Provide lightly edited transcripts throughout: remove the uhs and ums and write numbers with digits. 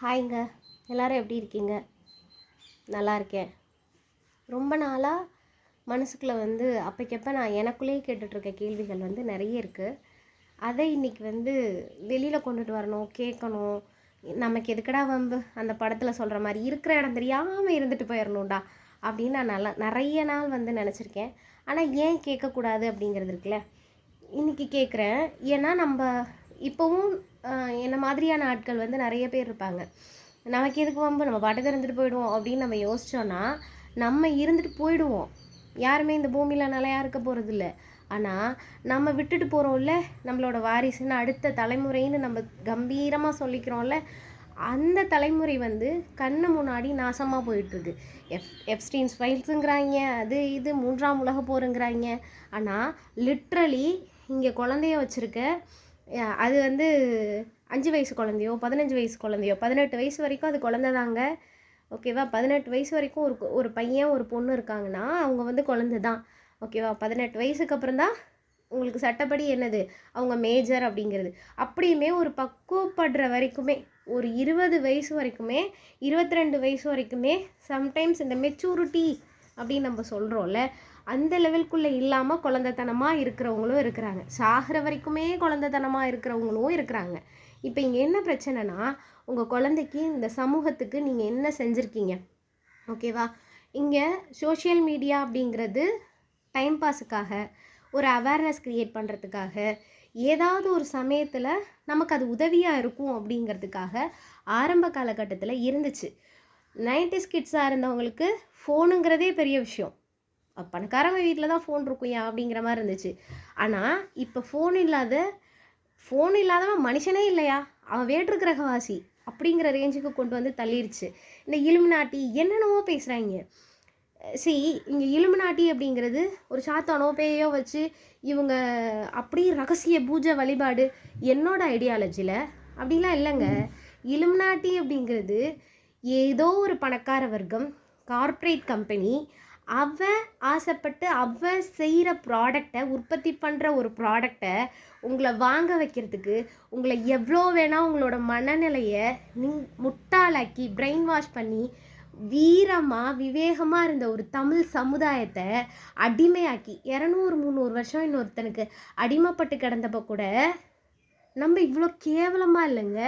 ஹாய்ங்க. எல்லோரும் எப்படி இருக்கீங்க? நல்லா இருக்கேன். ரொம்ப நாளாக மனசுக்குள்ளே அப்போக்கப்போ நான் எனக்குள்ளேயே கேட்டுட்ருக்க கேள்விகள் நிறைய இருக்குது. அதை இன்றைக்கி வெளியில் கொண்டுட்டு வரணும், கேட்கணும். நமக்கு எதுக்கடா வம்பு, அந்த படத்தில் சொல்கிற மாதிரி இருக்கிற இடம் தெரியாமல் இருந்துட்டு போயிடணும்டா அப்படின்னு நான் நிறைய நாள் நினச்சிருக்கேன். ஆனால் ஏன் கேட்கக்கூடாது அப்படிங்கிறது இருக்குல்ல, இன்றைக்கி கேட்குறேன். ஏன்னா நம்ம இப்போவும் என்ன மாதிரியான ஆட்கள் நிறைய பேர் இருப்பாங்க. நமக்கு எதுக்கு வம்பு, நம்ம பாட்டுக்கு இருந்துட்டு போயிடுவோம் அப்படின்னு நம்ம யோசித்தோன்னா நம்ம இருந்துட்டு போயிடுவோம். யாருமே இந்த பூமியில் நிலையா இருக்க போகிறதில்ல. ஆனால் நம்ம விட்டுட்டு போகிறோம்ல, நம்மளோட வாரிசுன்னு அடுத்த தலைமுறைன்னு நம்ம கம்பீரமாக சொல்லிக்கிறோம்ல, அந்த தலைமுறை கண்ணு முன்னாடி நாசமாக போயிட்டுருக்கு. எப்ஸ்டீன்ஸ் ஃபைல்ஸுங்கிறாங்க, அது இது 3ஆம் உலக போருங்கிறாங்க. ஆனால் லிட்ரலி இங்கே குழந்தைய வச்சுருக்க அது 5 வயசு குழந்தையோ 15 வயசு குழந்தையோ 18 வயசு வரைக்கும் அது குழந்தைதாங்க. ஓகேவா? 18 வயசு வரைக்கும் ஒரு பையன் ஒரு பொண்ணு இருக்காங்கன்னா அவங்க குழந்தை தான். ஓகேவா? 18 வயசுக்கு அப்புறம் தான் உங்களுக்கு சட்டப்படி என்னது, அவங்க மேஜர் அப்படிங்கிறது. அப்படியுமே ஒரு பக்குவப்படுற வரைக்குமே, ஒரு 20 வயசு வரைக்குமே, 22 வயசு வரைக்குமே சம்டைம்ஸ் இந்த மெச்சூரிட்டி அப்படின்னு நம்ம சொல்கிறோம்ல, அந்த லெவலுக்குள்ளே இல்லாமல் குழந்தைத்தனமாக இருக்கிறவங்களும் இருக்கிறாங்க. சாகிற வரைக்குமே குழந்தைத்தனமாக இருக்கிறவங்களும் இருக்கிறாங்க. இப்போ இங்கே என்ன பிரச்சனைனா, உங்கள் குழந்தைக்கு இந்த சமூகத்துக்கு நீங்கள் என்ன செஞ்சுருக்கீங்க? ஓகேவா? இங்கே சோஷியல் மீடியா அப்படிங்கிறது டைம் பாஸுக்காக, ஒரு அவேர்னஸ் க்ரியேட் பண்ணுறதுக்காக, ஏதாவது ஒரு சமயத்தில் நமக்கு அது உதவியாக இருக்கும் அப்படிங்கிறதுக்காக ஆரம்ப காலகட்டத்தில் இருந்துச்சு. 90s கிட்ஸாக இருந்தவங்களுக்கு ஃபோனுங்கிறதே பெரிய விஷயம். பணக்காரங்க வீட்டில் தான் ஃபோன் இருக்கும் அப்படிங்கிற மாதிரி இருந்துச்சு. ஆனால் இப்போ ஃபோன் இல்லாதவன் மனுஷனே இல்லையா, அவன் வேற்று கிரகவாசி அப்படிங்கிற ரேஞ்சுக்கு கொண்டு தள்ளிடுச்சு. இந்த இலுமினாட்டி என்னென்னவோ பேசுகிறாங்க. இங்கே இலுமினாட்டி அப்படிங்கிறது ஒரு சாத்தானோ பேயோ வச்சு இவங்க அப்படி ரகசிய பூஜை வழிபாடு. என்னோட ஐடியாலஜியில் அப்படிலாம் இல்லைங்க. இலுமினாட்டி அப்படிங்கிறது ஏதோ ஒரு பணக்கார வர்க்கம், கார்ப்பரேட் கம்பெனி, அவன் ஆசைப்பட்டு அவன் செய்கிற ப்ராடக்டை, உற்பத்தி பண்ணுற ஒரு ப்ராடக்டை உங்களை வாங்க வைக்கிறதுக்கு, உங்களை எவ்வளோ வேணால் உங்களோட மனநிலையை முட்டாளாக்கி பிரெயின் வாஷ் பண்ணி வீரமாக விவேகமாக இருந்த ஒரு தமிழ் சமுதாயத்தை அடிமையாக்கி 200-300 வருஷம் இன்னொருத்தனுக்கு அடிமைப்பட்டு கிடந்தப்போ கூட நம்ம இவ்வளோ கேவலமாக இல்லைங்க.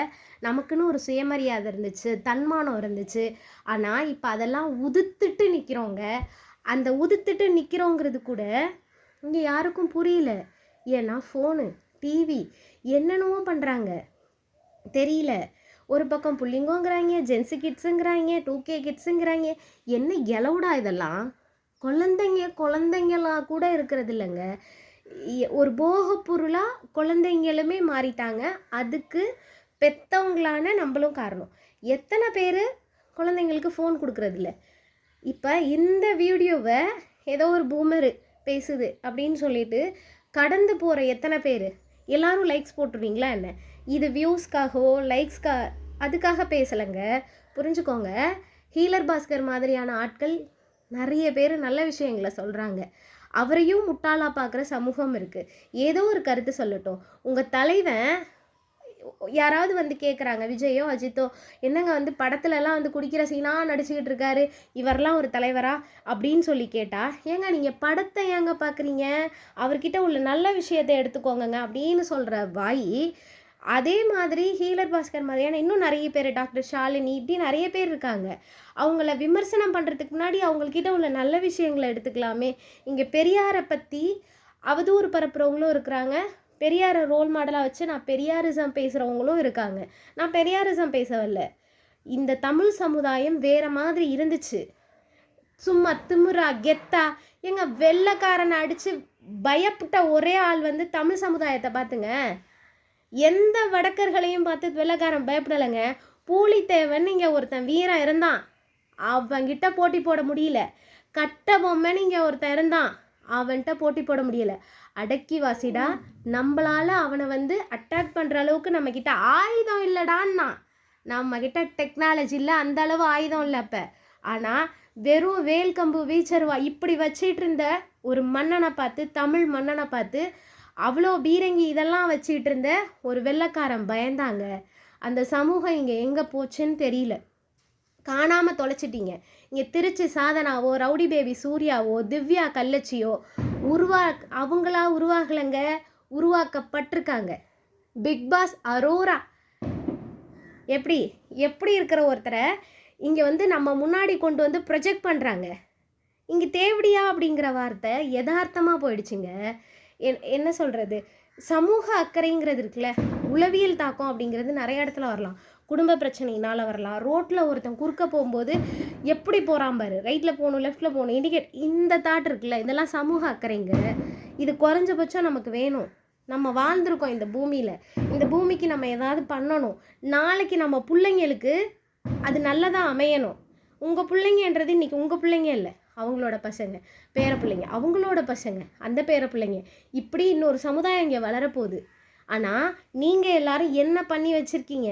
நமக்குன்னு ஒரு சுயமரியாதை இருந்துச்சு, தன்மானம் இருந்துச்சு. ஆனால் இப்போ அதெல்லாம் உதுத்துட்டு நிற்கிறோங்க. அந்த உதுத்துட்டு நிற்கிறோங்கிறது கூட இங்கே யாருக்கும் புரியல. ஏன்னா ஃபோனு, டிவி என்னென்னவோ பண்ணுறாங்க தெரியல. ஒரு பக்கம் புள்ளிங்கோங்கிறாங்க, ஜென்ஸு கிட்ஸுங்கிறாங்க, 2K கிட்ஸுங்கிறாங்க. என்ன எலவுடா இதெல்லாம்? குழந்தைங்களாம் கூட இருக்கிறது இல்லைங்க. ஒரு போக பொருளாக குழந்தைங்களுமே மாறிட்டாங்க. அதுக்கு பெற்றவங்களான நம்மளும் காரணம். எத்தனை பேர் குழந்தைங்களுக்கு ஃபோன் கொடுக்குறதில்ல? இப்போ இந்த வீடியோவை ஏதோ ஒரு பூமரு பேசுது அப்படின்னு சொல்லிட்டு கடந்து போகிற எத்தனை பேர் எல்லாரும் லைக்ஸ் போட்டுருவீங்களா என்ன? இது வியூஸ்க்காகவோ அதுக்காக பேசலைங்க, புரிஞ்சுக்கோங்க. ஹீலர் பாஸ்கர் மாதிரியான ஆட்கள் நிறைய பேர் நல்ல விஷயங்களை சொல்கிறாங்க. அவரையும் முட்டாளாக பார்க்குற சமூகம் இருக்குது. ஏதோ ஒரு கருத்து சொல்லட்டும். உங்கள் தலைவன் யாராவது கேட்குறாங்க, விஜயோ அஜித்தோ, என்னங்க படத்துலலாம் குடிக்கிற சீனாக நடிச்சுக்கிட்டு இருக்காரு, இவரெல்லாம் ஒரு தலைவரா அப்படின்னு சொல்லி கேட்டால், ஏங்க நீங்கள் படத்தை ஏங்க பார்க்குறீங்க, அவர்கிட்ட உள்ள நல்ல விஷயத்தை எடுத்துக்கோங்க அப்படின்னு சொல்கிற வாய். அதே மாதிரி ஹீலர் பாஸ்கர் மாதிரியான இன்னும் நிறைய பேர், டாக்டர் ஷாலினி, இப்படி நிறைய பேர் இருக்காங்க. அவங்கள விமர்சனம் பண்ணுறதுக்கு முன்னாடி அவங்கக்கிட்ட உள்ள நல்ல விஷயங்களை எடுத்துக்கலாமே. இங்கே பெரியாரை பற்றி அவதூறு பரப்புகிறவங்களும் இருக்கிறாங்க. பெரியாரை ரோல் மாடலாக வச்சு நான் பெரியாரிசம் பேசுகிறவங்களும் இருக்காங்க. நான் பெரியாரிசம் பேசவில்ல. இந்த தமிழ் சமுதாயம் வேறு மாதிரி இருந்துச்சு. சும்மா திமுறா கெத்தா எங்க வெள்ளைக்காரனை அடித்து பயப்பட்ட ஒரே ஆள் தமிழ் சமுதாயத்தை பார்த்துங்க. எந்த வடக்கர்களையும் பார்த்து வெள்ளைக்காரன் பயப்படலைங்க. பூலித்தேவன் இங்கே ஒருத்தன் வீரன் இருந்தான், அவன்கிட்ட போட்டி போட முடியல. கட்ட பொம்மன் இங்கே ஒருத்தன் இருந்தான், அவன்கிட்ட போட்டி போட முடியல. அடக்கி வாசிடா, நம்மளால் அவனை அட்டாக் பண்ணுற அளவுக்கு நம்மக்கிட்ட ஆயுதம் இல்லைடான்னா. நம்மக்கிட்ட டெக்னாலஜி இல்லை, அந்த அளவு ஆயுதம் இல்லை அப்போ. ஆனால் வெறும் வேல் கம்பு வீச்சருவா இப்படி வச்சிட்டு இருந்த ஒரு மன்னனை பார்த்து, தமிழ் மன்னனை பார்த்து, அவ்வளோ பீரங்கி இதெல்லாம் வச்சிட்டு இருந்த ஒரு வெள்ளைக்காரன் பயந்தாங்க. அந்த சமூகம் இங்கே எங்கே போச்சுன்னு தெரியல, காணாமல் தொலைச்சிட்டீங்க. இங்கே திருச்சி சாதனாவோ, ரவுடி பேபி சூர்யாவோ, திவ்யா கள்ளச்சியோ அவங்களா உருவாகலைங்க, உருவாக்கப்பட்டிருக்காங்க. பிக் பாஸ் அரோரா எப்படி எப்படி இருக்கிற ஒருத்தரை இங்கே வந்து நம்ம முன்னாடி கொண்டு வந்து ப்ரொஜெக்ட் பண்ணுறாங்க. இங்கே தேவடியா அப்படிங்கிற வார்த்தை யதார்த்தமாக போயிடுச்சுங்க. என்ன சொல்கிறது, சமூக அக்கறைங்கிறது இருக்குல்ல, உளவியல் தாக்கம் அப்படிங்கிறது நிறைய இடத்துல வரலாம். குடும்ப பிரச்சனையினால் வரலாம். ரோட்டில் ஒருத்தன் குறுக்க போகும்போது எப்படி போகிறான் பாரு, ரைட்டில் போகணும் லெஃப்ட்டில் போகணும் இண்டிகேட், இந்த தாட் இருக்குல்ல, இதெல்லாம் சமூக அக்கறைங்க. இது குறைஞ்சபட்சம் நமக்கு வேணும். நம்ம வாழ்ந்துருக்கோம் இந்த பூமியில், இந்த பூமிக்கு நம்ம ஏதாவது பண்ணணும். நாளைக்கு நம்ம பிள்ளைங்களுக்கு அது நல்லதாக அமையணும். உங்கள் பிள்ளைங்கன்றது இன்றைக்கி உங்கள் பிள்ளைங்க இல்லை, அவங்களோட பசங்க, பேர பிள்ளைங்க, அவங்களோட பசங்க, அந்த பேர பிள்ளைங்க, இப்படி இன்னொரு சமுதாயம் இங்கே வளரப்போகுது. ஆனால் நீங்கள் எல்லோரும் என்ன பண்ணி வச்சுருக்கீங்க,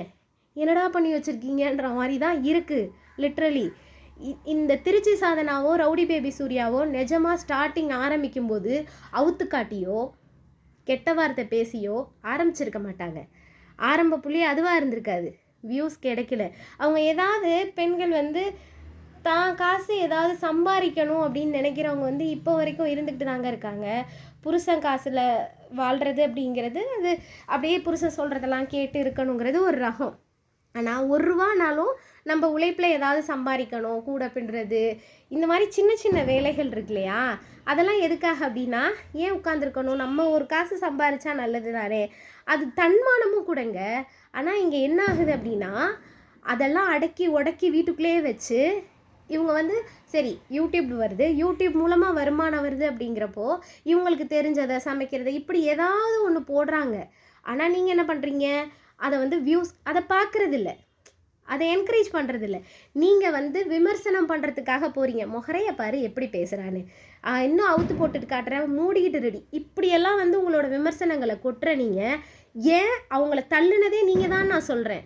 என்னடா பண்ணி வச்சுருக்கீங்கன்ற மாதிரி தான் இருக்குது லிட்ரலி. இந்த திருச்சி சாதனாவோ, ரவுடி பேபி சூர்யாவோ நிஜமாக ஸ்டார்டிங் ஆரம்பிக்கும்போது அவுத்து காட்டியோ கெட்ட வார்த்தை பேசியோ ஆரம்பிச்சிருக்க மாட்டாங்க. ஆரம்ப புள்ளி அதுவாக இருந்திருக்காது, வியூஸ் கிடைக்கல. அவங்க ஏதாவது பெண்கள் வந்து தான் காசு ஏதாவது சம்பாதிக்கணும் அப்படின்னு நினைக்கிறவங்க வந்து இப்போ வரைக்கும் இருந்துக்கிட்டு தாங்க இருக்காங்க. புருஷன் காசில் வாழ்கிறது அப்படிங்கிறது அது அப்படியே புருஷன் சொல்கிறதெல்லாம் கேட்டு இருக்கணுங்கிறது ஒரு ரகம். ஆனால் ஒரு ரூபானாலும் நம்ம உழைப்பில் ஏதாவது சம்பாதிக்கணும், கூட பின்னுறது, இந்த மாதிரி சின்ன சின்ன வேலைகள் இருக்கு இல்லையா, அதெல்லாம் எதுக்காக அப்படின்னா ஏன் உட்காந்துருக்கணும், நம்ம ஒரு காசு சம்பாதிச்சா நல்லது தானே, அது தன்மானமும் கூடங்க. ஆனால் இங்கே என்ன ஆகுது அப்படின்னா அதெல்லாம் அடக்கி உடக்கி வீட்டுக்குள்ளேயே வச்சு இவங்க வந்து சரி யூடியூப் வருது, யூடியூப் மூலமாக வருமானம் வருது அப்படிங்கிறப்போ இவங்களுக்கு தெரிஞ்சதை சமைக்கிறதை இப்படி ஏதாவது ஒன்று போடுறாங்க. ஆனால் நீங்கள் என்ன பண்ணுறீங்க, அதை வந்து வியூஸ் அதை பார்க்குறதில்ல, அதை என்கரேஜ் பண்ணுறதில்ல. நீங்கள் வந்து விமர்சனம் பண்ணுறதுக்காக போகிறீங்க. முகரையை பாரு எப்படி பேசுகிறான்னு, இன்னும் அவுத்து போட்டுட்டு காட்டுறேன், மூடிக்கிட்டு ரெடி, இப்படியெல்லாம் வந்து உங்களோட விமர்சனங்களை கொட்டுற நீங்கள் ஏன் அவங்கள தள்ளுனதே நீங்கள் தான் நான் சொல்கிறேன்.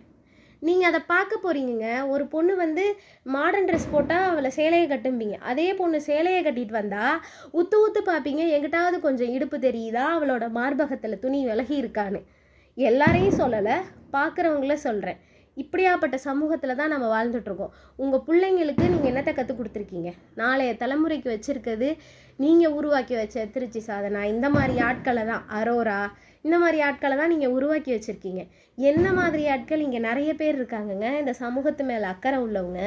நீங்கள் அதை பார்க்க போகிறீங்க. ஒரு பொண்ணு வந்து மாடர்ன் ட்ரெஸ் போட்டால் அவளை சேலையை கட்டும்பீங்க, அதே பொண்ணு சேலையை கட்டிட்டு வந்தால் ஊற்று ஊற்று பார்ப்பீங்க, எங்கிட்டாவது கொஞ்சம் இடுப்பு தெரியுதா, அவளோட மார்பகத்தில் துணி விலகி இருக்கான்னு. எல்லாரையும் சொல்லலை, பார்க்குறவங்கள சொல்கிறேன். இப்படியாப்பட்ட சமூகத்தில் தான் நம்ம வாழ்ந்துட்டுருக்கோம். உங்கள் பிள்ளைங்களுக்கு நீங்கள் என்னத்தை கற்றுக் கொடுத்துருக்கீங்க, நாளைய தலைமுறைக்கு வச்சுருக்கிறது நீங்கள் உருவாக்கி வச்ச திருச்சி சாதனா, இந்த மாதிரி ஆட்களை தான், அரோரா, இந்த மாதிரி ஆட்களை தான் நீங்கள் உருவாக்கி வச்சுருக்கீங்க. என்ன மாதிரி ஆட்கள் இங்கே நிறைய பேர் இருக்காங்கங்க, இந்த சமூகத்து மேலே அக்கறை உள்ளவங்க.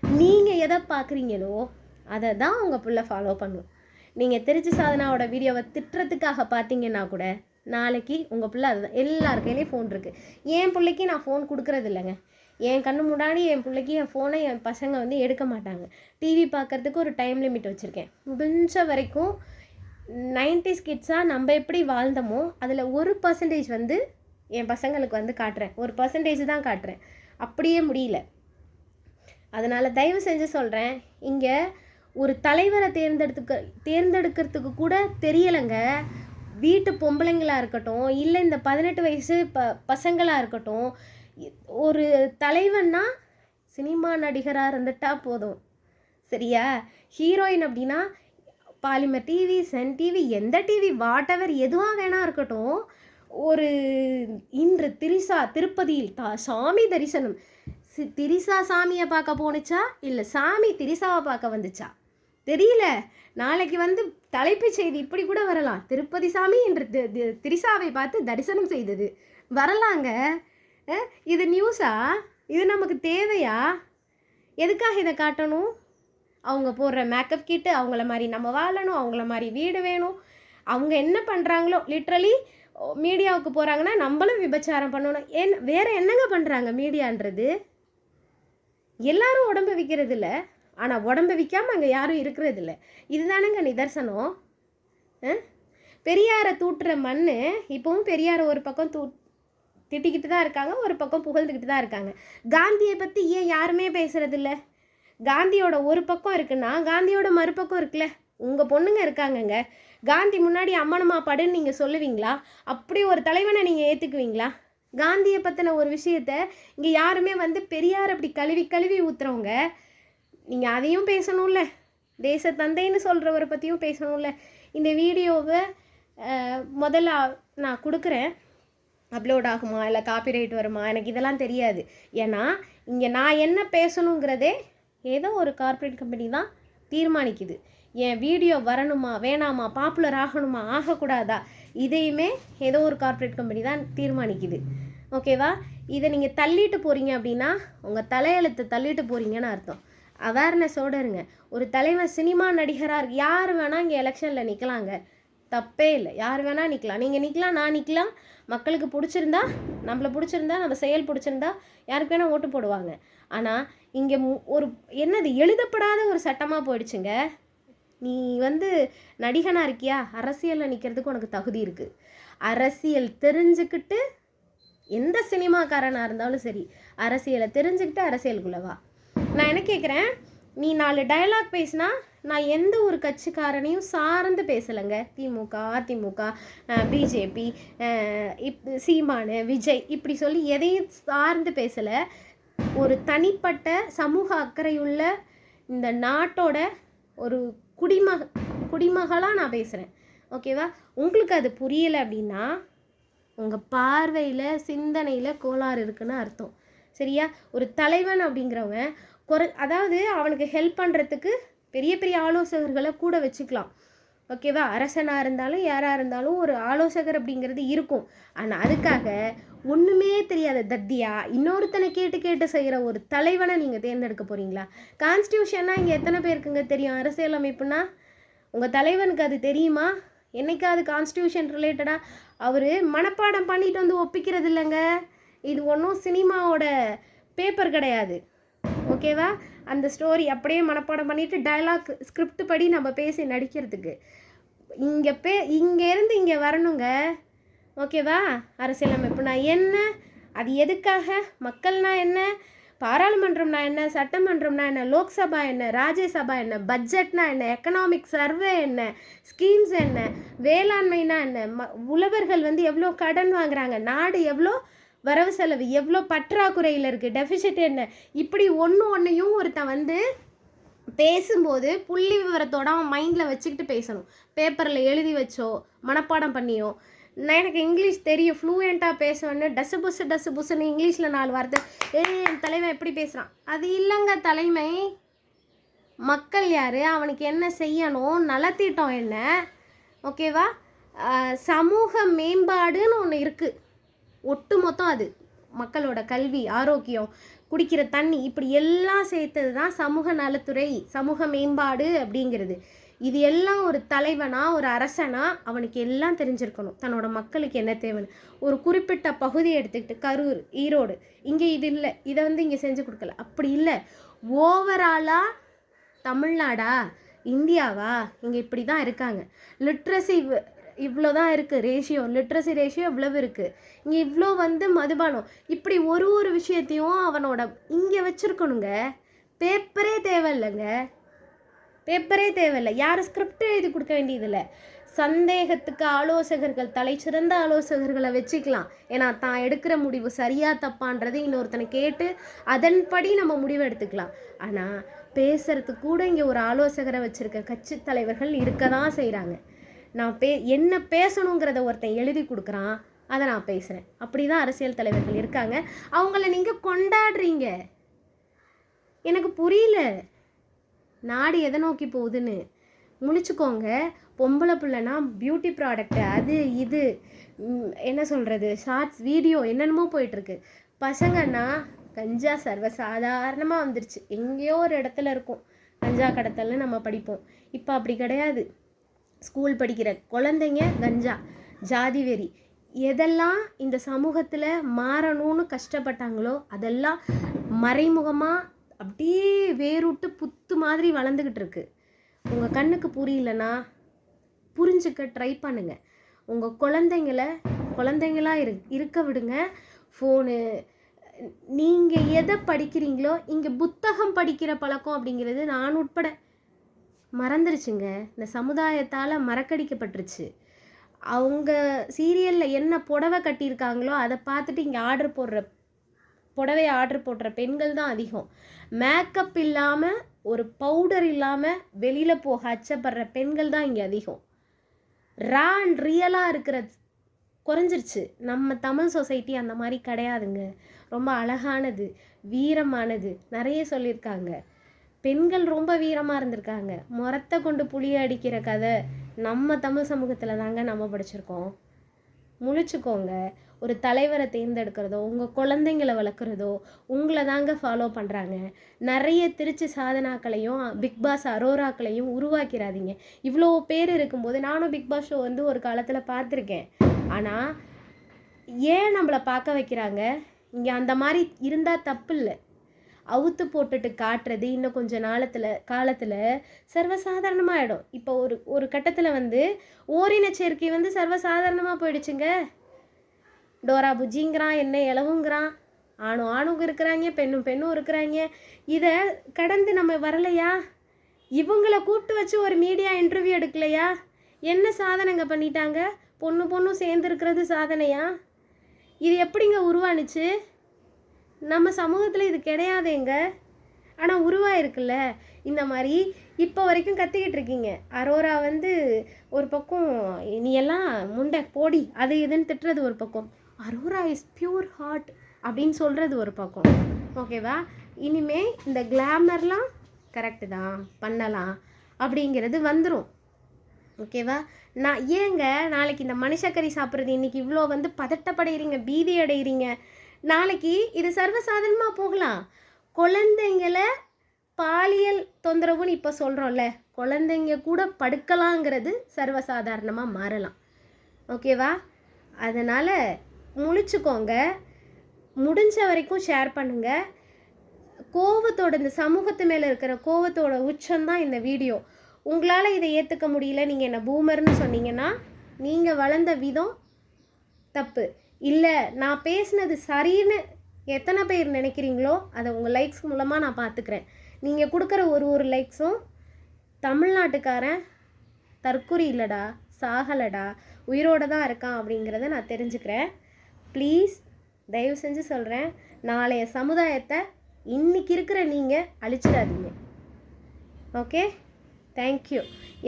நீங்கள் எதை பார்க்குறீங்களோ அதை தான் உங்கள் பிள்ளை ஃபாலோ பண்ணும். நீங்கள் திருச்சி சாதனாவோட வீடியோவை திட்டுறதுக்காக பார்த்தீங்கன்னா கூட நாளைக்கு உங்கள் பிள்ளை அதுதான். எல்லார் கையிலையும் ஃபோன் இருக்குது. என் பிள்ளைக்கு நான் ஃபோன் கொடுக்குறது இல்லைங்க. என் கண்ணு முன்னாடி என் பிள்ளைக்கு என் ஃபோனை என் பசங்க வந்து எடுக்க மாட்டாங்க. டிவி பார்க்குறதுக்கு ஒரு டைம் லிமிட் வச்சுருக்கேன். முடிஞ்ச வரைக்கும் 90s கிட்ஸாக நம்ம எப்படி வாழ்ந்தோமோ அதில் 1% வந்து என் பசங்களுக்கு வந்து காட்டுறேன், 1% தான் காட்டுறேன். அப்படியே முடியல. அதனால் தயவு செஞ்சு சொல்கிறேன், இங்கே ஒரு தலைவரை தேர்ந்தெடுக்கிறதுக்கு கூட தெரியலைங்க. வீட்டு பொம்பளைங்களாக இருக்கட்டும், இல்லை இந்த 18 வயசு பசங்களாக இருக்கட்டும், ஒரு தலைவன்னா சினிமா நடிகராக இருந்துட்டா போதும், சரியா? ஹீரோயின் அப்படின்னா பாலிமர் டிவி, சன் டிவி, எந்த டிவி, வாட் எவர் எதுவாக வேணா இருக்கட்டும். ஒரு இன்று திருப்பதியில் சாமி தரிசனம், திரிசா சாமியை பார்க்க போணுச்சா இல்லை சாமி திரிசாவை பார்க்க வந்துச்சா தெரியல. நாளைக்கு வந்து தலைப்பு செய்தி இப்படி கூட வரலாம், திருப்பதி சாமி என்று திரிசாவை பார்த்து தரிசனம் செய்தது வரலாங்க. இது நியூஸா? இது நமக்கு தேவையா? எதுக்காக இதை காட்டணும்? அவங்க போடுற மேக்கப் கிட்டு, அவங்கள மாதிரி நம்ம வாழணும், அவங்கள மாதிரி வீடு வேணும், அவங்க என்ன பண்ணுறாங்களோ, லிட்ரலி மீடியாவுக்கு போகிறாங்கன்னா நம்மளும் விபச்சாரம் பண்ணணும். வேறு என்னங்க பண்ணுறாங்க மீடியான்றது? எல்லாரும் உடம்பு விற்கிறது இல்லை, ஆனால் உடம்பு விற்காமல் அங்கே யாரும் இருக்கிறது இல்லை. இதுதானங்க நிதர்சனம். பெரியாரை தூட்டுற மண் இப்போவும் பெரியாரை ஒரு பக்கம் திட்டிக்கிட்டு தான் இருக்காங்க, ஒரு பக்கம் புகழ்ந்துக்கிட்டு தான் இருக்காங்க. காந்தியை பற்றி ஏன் யாருமே பேசுகிறதில்ல? காந்தியோட ஒரு பக்கம் இருக்குன்னா காந்தியோட மறுபக்கம் இருக்குல்ல. உங்கள் பொண்ணுங்க இருக்காங்கங்க, காந்தி முன்னாடி அம்மனமா படுன்னு நீங்கள் சொல்லுவீங்களா? அப்படி ஒரு தலைவனை நீங்கள் ஏற்றுக்குவீங்களா? காந்தியை பற்றின ஒரு விஷயத்த இங்கே யாருமே வந்து பெரியார் அப்படி கழுவி கழுவி ஊற்றுறவங்க, நீங்கள் அதையும் பேசணும்ல, தேச தந்தைன்னு சொல்கிறவரை பற்றியும் பேசணும்ல. இந்த வீடியோவை முதல்ல நான் கொடுக்குறேன், அப்லோட் ஆகுமா இல்லை காப்பிரைட் வருமா, எனக்கு இதெல்லாம் தெரியாது. ஏன்னா இங்கே நான் என்ன பேசணுங்கிறதே ஏதோ ஒரு கார்ப்பரேட் கம்பெனி தான் தீர்மானிக்குது. என் வீடியோ வரணுமா வேணாமா, பாப்புலர் ஆகணுமா ஆகக்கூடாதா, இதையுமே ஏதோ ஒரு கார்ப்பரேட் கம்பெனி தான் தீர்மானிக்குது. ஓகேவா? இதை நீங்கள் தள்ளிட்டு போகிறீங்க அப்படின்னா உங்கள் தலையெழுத்து தள்ளிட்டு போகிறீங்கன்னு அர்த்தம். அவேர்னஸோடு இருங்க. ஒரு தலைவன் சினிமா நடிகராக இருக்கு, யார் வேணால் இங்கே எலெக்ஷனில் நிற்கலாங்க, தப்பே இல்லை. யார் வேணால் நிற்கலாம், நீங்கள் நிற்கலாம், நான் நிற்கலாம். மக்களுக்கு பிடிச்சிருந்தா, நம்மளை பிடிச்சிருந்தா, நம்ம செயல் பிடிச்சிருந்தா யாருக்கு வேணால் ஓட்டு போடுவாங்க. ஆனால் இங்கே ஒரு என்னது எழுதப்படாத ஒரு சட்டமாக போயிடுச்சுங்க. நீ நடிகனாக இருக்கியா, அரசியலில் நிற்கிறதுக்கு உனக்கு தகுதி இருக்குது. அரசியல் தெரிஞ்சுக்கிட்டு, எந்த சினிமாக்காரனாக இருந்தாலும் சரி, அரசியலை தெரிஞ்சுக்கிட்டு அரசியலுக்குள்ளே வா. நான் என்ன கேட்குறேன், நீ 4 டயலாக் பேசினா நான் எந்த ஒரு கட்சிக்காரனையும் சார்ந்து பேசலைங்க. திமுக, அதிமுக, பிஜேபி, சீமானு, விஜய் இப்படி சொல்லி எதையும் சார்ந்து பேசலை. ஒரு தனிப்பட்ட சமூக அக்கறையுள்ள இந்த நாட்டோட ஒரு குடிமகளாக நான் பேசுகிறேன். ஓகேவா? உங்களுக்கு அது புரியலை அப்படின்னா உங்கள் பார்வையில் சிந்தனையில் கோளாறு இருக்குன்னு அர்த்தம். சரியா? ஒரு தலைவன் அப்படிங்கிறவன் அதாவது அவனுக்கு ஹெல்ப் பண்ணுறதுக்கு பெரிய பெரிய ஆலோசகர்களை கூட வச்சுக்கலாம். ஓகேவா? அரசனாக இருந்தாலும் யாராக இருந்தாலும் ஒரு ஆலோசகர் அப்படிங்கிறது இருக்கும். ஆனால் அதுக்காக ஒன்றுமே தெரியாத தத்தியா இன்னொருத்தனை கேட்டு கேட்டு செய்கிற ஒரு தலைவனை நீங்கள் தேர்ந்தெடுக்க போகிறீங்களா? கான்ஸ்டியூஷன்னா இங்கே எத்தனை பேருக்குங்க தெரியும்? அரசியல் அமைப்புனா உங்கள் தலைவனுக்கு அது தெரியுமா? என்னைக்காவது கான்ஸ்டியூஷன் ரிலேட்டடாக அவர் மனப்பாடம் பண்ணிட்டு ஒப்பிக்கிறது இல்லைங்க. இது ஒன்றும் சினிமாவோட பேப்பர் கிடையாது. ஓகேவா? அந்த ஸ்டோரி அப்படியே மனப்பாடம் பண்ணிவிட்டு டயலாக் ஸ்கிரிப்ட் படி நம்ம பேசி நடிக்கிறதுக்கு இங்கேருந்து இங்கே வரணுங்க. ஓகேவா? அரசியலமைப்புனா என்ன, அது எதுக்காக, மக்கள்னா என்ன, பாராளுமன்றம்னா என்ன, சட்டமன்றம்னா என்ன, லோக்சபா என்ன, ராஜ்யசபா என்ன, பட்ஜெட்னா என்ன, எக்கனாமிக் சர்வே என்ன, ஸ்கீம்ஸ் என்ன, வேளாண்மைனா என்ன, உழவர்கள் எவ்வளோ கடன் வாங்குறாங்க, நாடு எவ்வளோ வரவு செலவு எவ்வளோ பற்றாக்குறையில் இருக்குது, டெஃபிசிட் என்ன, இப்படி ஒன்றையும் ஒருத்தன் பேசும்போது புள்ளி விவரத்தோட அவன் மைண்டில் வச்சுக்கிட்டு பேசணும். பேப்பரில் எழுதி வச்சோ மனப்பாடம் பண்ணியோ. நான் எனக்கு இங்கிலீஷ் தெரியும், ஃப்ளூயண்ட்டாக பேசுவேன்னு டசு புஸ்ஸுன்னு இங்கிலீஷில் 4 வார்த்தை என் தலைவன் எப்படி பேசுகிறான், அது இல்லைங்க. தலைமை மக்கள் யார், அவனுக்கு என்ன செய்யணும், நலத்திட்டம் என்ன, ஓகேவா? சமூக மேம்பாடுன்னு ஒன்று இருக்குது. ஒட்டு மொத்தம் அது மக்களோட கல்வி, ஆரோக்கியம், குடிக்கிற தண்ணி, இப்படி எல்லாம் சேர்த்தது தான் சமூக நலத்துறை, சமூக மேம்பாடு அப்படிங்கிறது. இது எல்லாம் ஒரு தலைவனா, ஒரு அரசனா அவனுக்கு எல்லாம் தெரிஞ்சிருக்கணும். தன்னோட மக்களுக்கு என்ன தேவைன்னு. ஒரு குறிப்பிட்ட பகுதியை எடுத்துக்கிட்டு கரூர், ஈரோடு, இங்கே இது இல்லை, இதை இங்கே செஞ்சு கொடுக்கல, அப்படி இல்லை. ஓவராலாக தமிழ்நாடா, இந்தியாவா, இங்கே இப்படி தான் இருக்காங்க. லிட்ரஸி இவ்வளோ தான் இருக்குது ரேஷியோ, லிட்ரஸி ரேஷியோ இவ்வளவு இருக்குது. இங்கே இவ்வளோ மதுபானம், இப்படி ஒரு விஷயத்தையும் அவனோட இங்கே வச்சுருக்கணுங்க. பேப்பரே தேவையில்லைங்க, பேப்பரே தேவையில்லை. யாரும் ஸ்கிரிப்ட் எழுதி கொடுக்க வேண்டியதில்லை. சந்தேகத்துக்கு ஆலோசகர்கள், தலைச்சிறந்த ஆலோசகர்களை வச்சுக்கலாம். ஏன்னா தான் எடுக்கிற முடிவு சரியா தப்பான்றது இன்னொருத்தனை கேட்டு அதன்படி நம்ம முடிவு எடுத்துக்கலாம். ஆனால் பேசுறதுக்கு கூட இங்கே ஒரு ஆலோசகரை வச்சுருக்க கட்சி தலைவர்கள் இருக்க தான் செய்கிறாங்க. நான் என்ன பேசணுங்கிறத ஒருத்தன் எழுதி கொடுக்குறான், அதை நான் பேசுகிறேன். அப்படி தான் அரசியல் தலைவர்கள் இருக்காங்க. அவங்கள நீங்கள் கொண்டாடுறீங்க. எனக்கு புரியல நாடு எதை நோக்கி போகுதுன்னு. முழிச்சுக்கோங்க. பொம்பளை பிள்ளைனா பியூட்டி ப்ராடக்ட்டு, அது இது என்ன சொல்கிறது, ஷார்ட்ஸ் வீடியோ என்னென்னமோ போயிட்டுருக்கு. பசங்கன்னா கஞ்சா சர்வசாதாரணமாக வந்துருச்சு. எங்கேயோ ஒரு இடத்துல இருக்கும் கஞ்சா கடத்தல்னு நம்ம படிப்போம். இப்போ அப்படி கிடையாது. ஸ்கூல் படிக்கிற குழந்தைங்க கஞ்சா, ஜாதி வெறி, எதெல்லாம் இந்த சமூகத்தில் மாறணும்னு கஷ்டப்பட்டாங்களோ அதெல்லாம் மறைமுகமாக அப்படியே வேறுட்டு புத்து மாதிரி வளர்ந்துக்கிட்டு இருக்கு. உங்கள் கண்ணுக்கு புரியலன்னா புரிஞ்சுக்க ட்ரை பண்ணுங்க. உங்கள் குழந்தைங்களா இருக்க விடுங்க. ஃபோனு, நீங்கள் எதை படிக்கிறீங்களோ, இங்கே புத்தகம் படிக்கிற பழக்கம் அப்படிங்கிறது நான் உட்பட மறந்துருச்சுங்க. இந்த சமுதாயத்தால் மறக்கடிக்கப்பட்டுருச்சு. அவங்க சீரியலில் என்ன புடவை கட்டியிருக்காங்களோ அதை பார்த்துட்டு இங்கே புடவையை ஆர்டர் போடுற பெண்கள் தான் அதிகம். மேக்கப் இல்லாமல், ஒரு பவுடர் இல்லாமல் வெளியில் போக அச்சப்படுற பெண்கள் தான் இங்கே அதிகம். ரா அண்ட் ரியலாக இருக்கிற குறைஞ்சிருச்சு. நம்ம தமிழ் சொசைட்டி அந்த மாதிரி கிடையாதுங்க. ரொம்ப அழகானது, வீரமானது, நிறைய சொல்லியிருக்காங்க. பெண்கள் ரொம்ப வீரமாக இருந்திருக்காங்க. முறத்தை கொண்டு புளிய அடிக்கிற கதை நம்ம தமிழ் சமூகத்தில் தாங்க நம்ம படிச்சிருக்கோம். முழிச்சுக்கோங்க. ஒரு தலைவரை தேர்ந்தெடுக்கிறதோ, உங்கள் குழந்தைங்களை வளர்க்குறதோ உங்களை தாங்க ஃபாலோ பண்ணுறாங்க. நிறைய திருச்சி சாதனாக்களையும் பிக் பாஸ் அரோராக்களையும் உருவாக்கிறாதீங்க. இவ்வளோ பேர் இருக்கும்போது நானும் பிக் பாஸ் ஷோ வந்து ஒரு காலத்தில் பார்த்துருக்கேன். ஆனால் ஏன் நம்மளை பார்க்க வைக்கிறாங்க? இங்கே அந்த மாதிரி இருந்தால் தப்பு இல்லை. அவுத்து போட்டுட்டு காட்டுறது இன்னும் கொஞ்சம் காலத்தில் சர்வசாதாரணமாகிடும். இப்போ ஒரு கட்டத்தில் வந்து ஓரின சேர்க்கை வந்து சர்வசாதாரணமாக போயிடுச்சுங்க. டோரா புஜிங்கிறான், என்ன இளவுங்கிறான், ஆணும் இருக்கிறாங்க, பெண்ணும் இருக்கிறாங்க. இதை கடந்து நம்ம வரலையா? இவங்களை கூப்பிட்டு வச்சு ஒரு மீடியா இன்டர்வியூ எடுக்கலையா? என்ன சாதனைங்க பண்ணிட்டாங்க? பொண்ணும் சேர்ந்து இருக்கிறது சாதனையா? இது எப்படிங்க உருவானுச்சு? நம்ம சமூகத்தில் இது கிடையாதேங்க. ஆனால் உருவாயிருக்குல்ல இந்த மாதிரி. இப்போ வரைக்கும் கத்திக்கிட்டு இருக்கீங்க. அரோரா வந்து ஒரு பக்கம் நீ எல்லாம் முண்டை போடி அது இதுன்னு திட்டுறது ஒரு பக்கம், அரோரா இஸ் பியூர் ஹார்ட் அப்படின்னு சொல்கிறது ஒரு பக்கம். ஓகேவா? இனிமே இந்த கிளாமர்லாம் கரெக்டு தான், பண்ணலாம் அப்படிங்கிறது வந்துடும். ஓகேவா? நான் ஏங்க நாளைக்கு இந்த மனுஷக்கறி சாப்பிட்றது இன்றைக்கி இவ்வளோ வந்து பதட்டப்படைகிறீங்க, பீதி அடைகிறீங்க. நாளைக்கு இது சர்வசாதாரணமாக போகலாம். குழந்தைங்களை பாலியல் தொந்தரவுன்னு இப்போ சொல்கிறோம்ல, குழந்தைங்க கூட படுக்கலாங்கிறது சர்வசாதாரணமாக மாறலாம். ஓகேவா? அதனால் முழிச்சுக்கோங்க. முடிஞ்ச வரைக்கும் ஷேர் பண்ணுங்கள். கோவத்தோட, இந்த சமூகத்து மேலே இருக்கிற கோவத்தோட உச்சம்தான் இந்த வீடியோ. உங்களால் இதை ஏற்றுக்க முடியல, நீங்கள் என்ன பூமர்னு சொன்னீங்கன்னா நீங்கள் வளர்ந்த விதம் தப்பு. இல்லை நான் பேசினது சரின்னு எத்தனை பேர் நினைக்கிறீங்களோ அதை உங்கள் லைக்ஸ் மூலமாக நான் பார்த்துக்கிறேன். நீங்கள் கொடுக்குற ஒரு லைக்ஸும் தமிழ்நாட்டுக்காரன் தற்குறி இல்லைடா, சாகலடா, உயிரோடு தான் இருக்கான் அப்படிங்கிறத நான் தெரிஞ்சுக்கிறேன். ப்ளீஸ் தயவு செஞ்சு சொல்கிறேன், நாளைய சமுதாயத்தை இன்றைக்கி இருக்கிற நீங்கள் அழிச்சிடாதீங்க. ஓகே? தேங்க்யூ.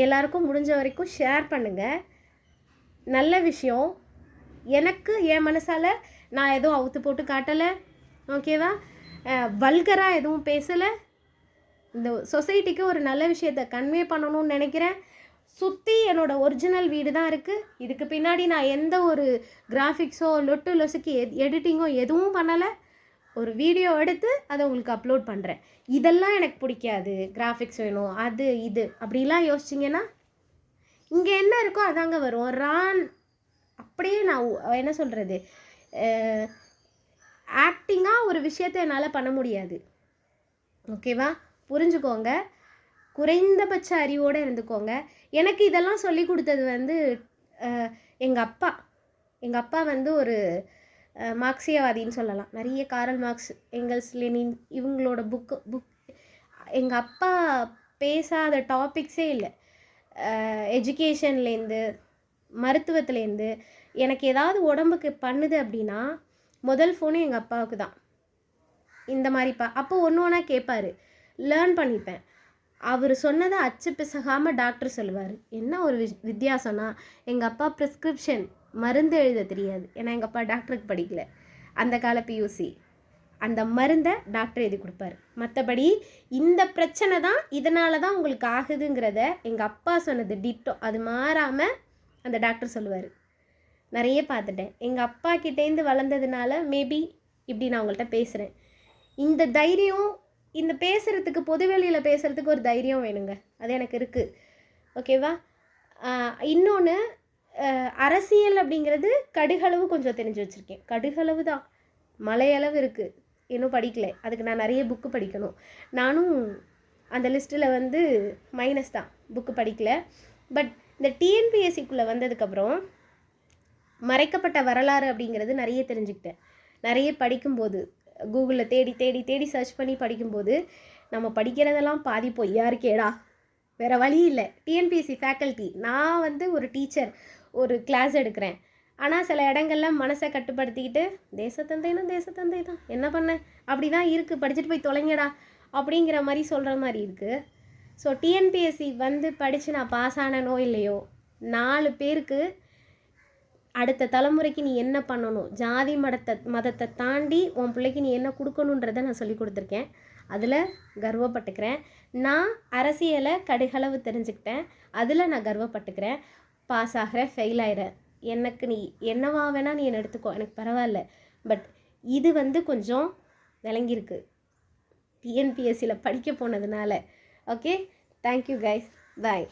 எல்லாருக்கும் முடிஞ்ச வரைக்கும் ஷேர் பண்ணுங்கள். நல்ல விஷயம். எனக்கு என் மனசால் நான் எதுவும் அவுத்து போட்டு காட்டலை. ஓகேவா? வல்கராக எதுவும் பேசலை. இந்த சொசைட்டிக்கு ஒரு நல்ல விஷயத்தை கன்வே பண்ணணும்னு நினைக்கிறேன். சுற்றி என்னோடய ஒரிஜினல் வீடு தான் இருக்குது. இதுக்கு பின்னாடி நான் எந்த ஒரு கிராஃபிக்ஸோ லொசுக்கி எடிட்டிங்கோ எதுவும் பண்ணலை. ஒரு வீடியோ எடுத்து அதை உங்களுக்கு அப்லோட் பண்ணுறேன். இதெல்லாம் எனக்கு பிடிக்காது, கிராஃபிக்ஸ் வேணும், அது இது அப்படிலாம் யோசிச்சிங்கன்னா இங்கே என்ன இருக்கோ அதாங்க வரும். அப்படியே நான் என்ன சொல்கிறது, ஆக்டிங்காக ஒரு விஷயத்தை என்னால் பண்ண முடியாது. ஓகேவா? புரிஞ்சுக்கோங்க. குறைந்தபட்ச அறிவோடு இருந்துக்கோங்க. எனக்கு இதெல்லாம் சொல்லி கொடுத்தது வந்து எங்கள் அப்பா வந்து ஒரு மார்க்சியவாதின்னு சொல்லலாம். நிறைய காரல் மார்க்ஸ், எங்கல்ஸ், லெனின் இவங்களோட புக் எங்கள் அப்பா பேசாத டாபிக்ஸே இல்லை. எஜுகேஷன்லேருந்து மருத்துவத்துலேருந்து எனக்கு ஏதாவது உடம்புக்கு பண்ணுது அப்படின்னா முதல் ஃபோனு எங்கள் அப்பாவுக்கு தான். இந்த மாதிரிப்பா அப்போ ஒன்று ஒன்றா கேட்பார், லேர்ன் பண்ணிப்பேன். அவர் சொன்னதை அச்சு பிசகாமல் டாக்டர் சொல்லுவார். என்ன ஒரு வித்தியாசம்னா, எங்கள் அப்பா ப்ரிஸ்கிரிப்ஷன் மருந்து எழுத தெரியாது. ஏன்னா எங்கள் அப்பா டாக்டருக்கு படிக்கல, அந்த கால பியூசி. அந்த மருந்தை டாக்டர் எழுதி கொடுப்பார். மற்றபடி இந்த பிரச்சனை தான் இதனால தான் உங்களுக்கு ஆகுதுங்கிறத எங்கள் அப்பா சொன்னது டிட்டோ, அது மாறாமல் அந்த டாக்டர் சொல்லுவார். நிறைய பார்த்துட்டேன். எங்கள் அப்பா கிட்டேருந்து வளர்ந்ததுனால மேபி இப்படி நான் உங்கள்கிட்ட பேசுகிறேன். இந்த தைரியம், இந்த பேசுகிறதுக்கு, பொதுவெளியில் பேசுகிறதுக்கு ஒரு தைரியம் வேணுங்க. அது எனக்கு இருக்குது. ஓகேவா? இன்னொன்று, அரசியல் அப்படிங்கிறது கடுகளவு கொஞ்சம் தெரிஞ்சு வச்சுருக்கேன். கடுகளவு தான், மலையளவு இருக்குது. இன்னும் படிக்கலை. அதுக்கு நான் நிறைய புக்கு படிக்கணும். நானும் அந்த லிஸ்ட்டில் வந்து மைனஸ் தான், புக்கு படிக்கலை. பட் இந்த டிஎன்பிஎஸ்சிக்குள்ளே வந்ததுக்கப்புறம் மறைக்கப்பட்ட வரலாறு அப்படிங்கிறது நிறைய தெரிஞ்சுக்கிட்டேன். நிறைய படிக்கும்போது, கூகுளில் தேடி தேடி தேடி சர்ச் பண்ணி படிக்கும்போது நம்ம படிக்கிறதெல்லாம் பாதி பொய்யா இருக்கேடா, வேறு வழி இல்லை. டிஎன்பிஎஸ்சி ஃபேக்கல்ட்டி, நான் வந்து ஒரு டீச்சர், ஒரு கிளாஸ் எடுக்கிறேன். ஆனால் சில இடங்கள்ல மனசை கட்டுப்படுத்திக்கிட்டு தேசத்தந்தை தான் என்ன பண்ண, அப்படி தான் இருக்குது, படிச்சுட்டு போய் தொலைங்கடா அப்படிங்கிற மாதிரி சொல்கிற மாதிரி இருக்குது. ஸோ டிஎன்பிஎஸ்சி வந்து படித்து நான் பாஸ் ஆனனோ இல்லையோ, 4 பேருக்கு அடுத்த தலைமுறைக்கு நீ என்ன பண்ணணும், ஜாதி மதத்தை தாண்டி உன் பிள்ளைக்கு நீ என்ன கொடுக்கணுன்றதை நான் சொல்லி கொடுத்துருக்கேன். அதில் கர்வப்பட்டுக்கிறேன். நான் அரசியலை கடுகளவு தெரிஞ்சுக்கிட்டேன், அதில் நான் கர்வப்பட்டுக்கிறேன். பாஸ் ஆகிறேன், ஃபெயில் ஆகிறேன், எனக்கு நீ என்னவா வேணால் நீ என்னை எடுத்துக்கோ, எனக்கு பரவாயில்ல. பட் இது வந்து கொஞ்சம் விளங்கியிருக்கு டிஎன்பிஎஸ்சியில் படிக்க போனதுனால. ஓகே, தேங்க்யூ கைஸ், பாய்.